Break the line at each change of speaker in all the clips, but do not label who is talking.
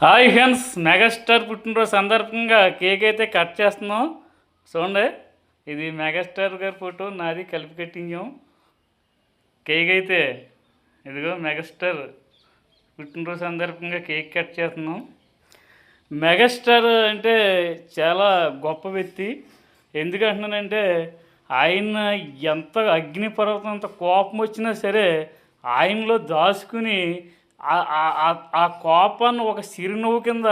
Hi friends, megastar పుట్టినరోజు సందర్భంగా cake అయితే కట్ చేస్తున్నాం. చూడండి, ఇది మెగాస్టార్ గారి ఫోటో, నాది కలిపి కట్టించాం. కేక్ అయితే ఇదిగో మెగాస్టార్ పుట్టినరోజు సందర్భంగా కేక్ కట్ చేస్తున్నాం. మెగాస్టార్ అంటే చాలా గొప్ప వ్యక్తి. ఎందుకంటున్నానంటే ఆయన ఎంత అగ్నిపర్వతం అంత కోపం వచ్చినా సరే ఆయనలో దాచుకుని ఆ కోపాన్ని ఒక చిరునవ్వు కింద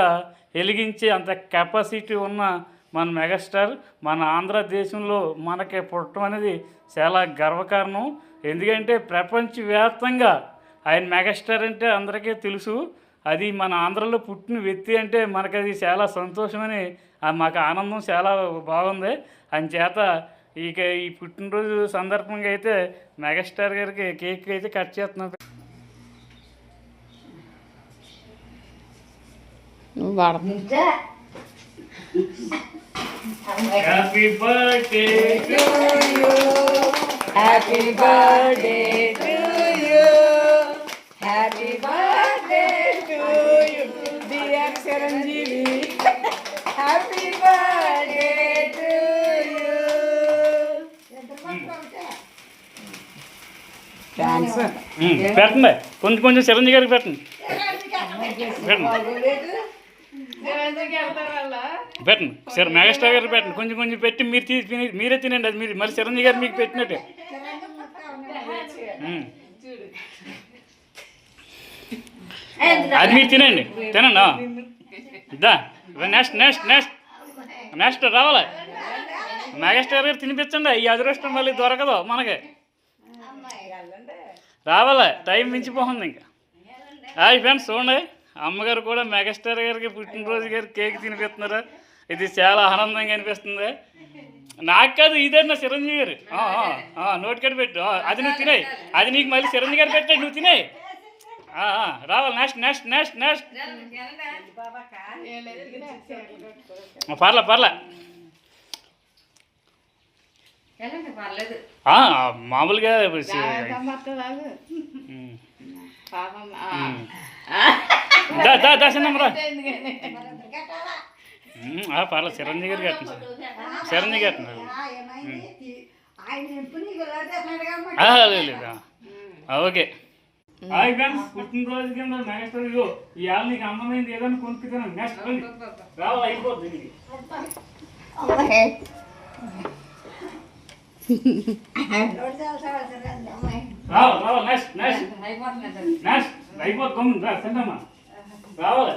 వెలిగించే అంత కెపాసిటీ ఉన్న మన మెగాస్టార్ మన ఆంధ్రదేశంలో మనకి పుట్టడం అనేది చాలా గర్వకారణం. ఎందుకంటే ప్రపంచవ్యాప్తంగా ఆయన మెగాస్టార్ అంటే అందరికీ తెలుసు. అది మన ఆంధ్రలో పుట్టిన వ్యక్తి అంటే మనకు అది చాలా సంతోషమని, మాకు ఆనందం చాలా బాగుంది. అందుచేత ఈ పుట్టినరోజు సందర్భంగా అయితే మెగాస్టార్ గారికి కేక్ అయితే కట్ చేస్తున్నాం. Happy birthday to you,
happy birthday to you, happy birthday to you dear Chiranjeevi, happy birthday to you. Thanks.
పెట్టండి, కొంచెం కొంచెం చిరంజీవి గారికి పెట్టండి. పెట్టండి సరే, మెగాస్టార్ గారికి పెట్టండి. కొంచెం కొంచెం పెట్టి మీరే తినండి. అది మీరు మరి చిరంజీవి గారు మీకు పెట్టినట్టే. అది మీరు తినండి, తినండి. ఇద్దా నెక్స్ట్ నెక్స్ట్ నెక్స్ట్ నెక్స్ట్ రావాలి. మెగాస్టార్ గారు తినిపించండి. ఈ అదృష్టం మళ్ళీ దొరకదు మనకి. రావాలి, టైం మించిపోతుంది ఇంకా. హాయ్ ఫ్రెండ్స్, చూడండి, అమ్మగారు కూడా మెగాస్టార్ గారికి పుట్టినరోజు గారికి కేక్ తినిపిస్తున్నారు. ఇది చాలా ఆనందంగా అనిపిస్తుంది. నాకు కాదు, ఇదే నా చిరంజీవి గారు. నోటికడ పెట్టు, అది నువ్వు తినే. అది నీకు మళ్ళీ చిరంజీవి గారు పెట్టాడు, నువ్వు తినే. రావాలి. నెక్స్ట్ నెక్స్ట్ నెక్స్ట్ నెక్స్ట్ పర్లే పర్లే, మామూలుగా దాసినమ్మరా. పర్లేదు, చిరంజీవి గారు కట్టండి. చిరంజీవి కట్టండి. లేదు, ఓకే. హాయ్ ఫ్రెండ్స్, పుట్టినరోజు కింద మెగాస్టార్ ఇవాళ నీకు అమ్మమైంది ఏదైనా కొనుక్కుతాను. నెక్స్ట్ రావాలి, అయిపోద్ది. రావాలి నెక్స్ట్ నెక్స్ట్ నెక్స్ట్ అయిపోతుంది. రావాలి.